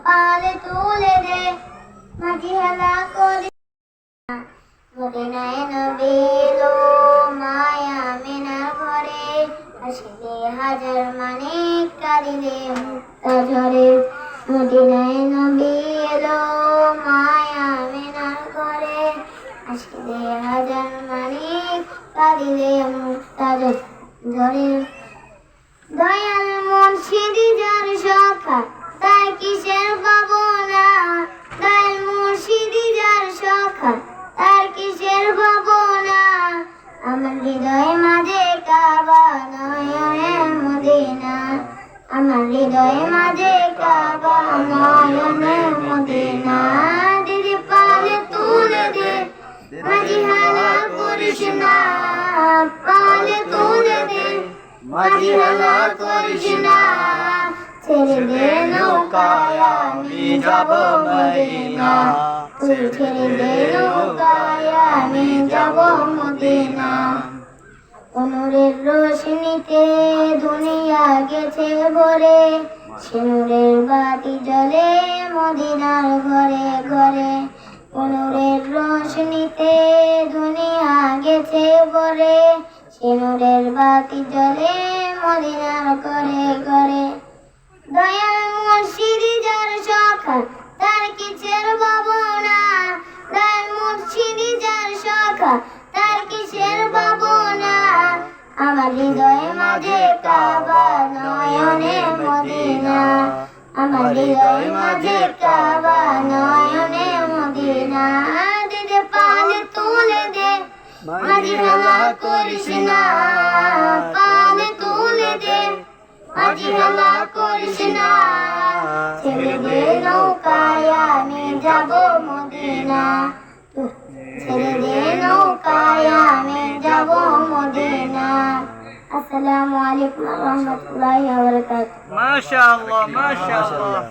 পালে তুলে দে মাঝি হেলা করে মদিনায় নবী এলো মায়া মেনার ঘরে আসলে হাজার মানে কাঁদিলে মুক্তা ঝরে মদিনায় নবী এলো মায়া মেনার ঘরে আসলে হাজার মানে কাঁদিলে মুক্তা ঝরে দয়াল মুর্শিদ যার সখা তার কিসের ভাবনা দয়াল মুর্শিদ যার সখা তার কিসের ভাবনা আমার হৃদয় মাঝে কাবা নয়নে মদিনা আমার হৃদয় মাঝে কাবা নয়নে মদিনা দিদি পালে তুলে দে মাঝি হালা করিস না পালে তুলে দে মাঝি হেলা করিস না ছেড়ে দে নৌকায় আমি যাব মদিনা তুই ছেড়ে দে নৌকায় আমি যাব মদিনা অনুরের রোশনীতে দুনিয়া গেছে ভরে সিনুরের বাতি জ্বলে মদিনার ঘরে ঘরে অনুরের রোশনীতে দুনিয়া গেছে ভরে সিনুরের বাতি জ্বলে মদিনার ঘরে ঘরে দয়াল মুর্শিদ যার সখা তার কিসের ভাবনা দয়াল মুর্শিদ যার সখা তার কিসের ভাবনা আমার হৃদয় মাঝে কাবা নয়নে মদিনা আমার হৃদয় মাঝে কাবা নয়নে মদিনা দিদি পালে তুলে দে মাঝি হেলা করিস না পালে তুলে দে মাঝি হেলা করিস না ছেড়ে দে নৌকায় আমি যাব মদিনা ছেড়ে দে নৌকায় আমি যাব মদিনা আসসালামু আলাইকুম ওয়া রাহমাতুল্লাহি ওয়া বারাকাতুহু মাশাআল্লাহ মাশাআল্লাহ।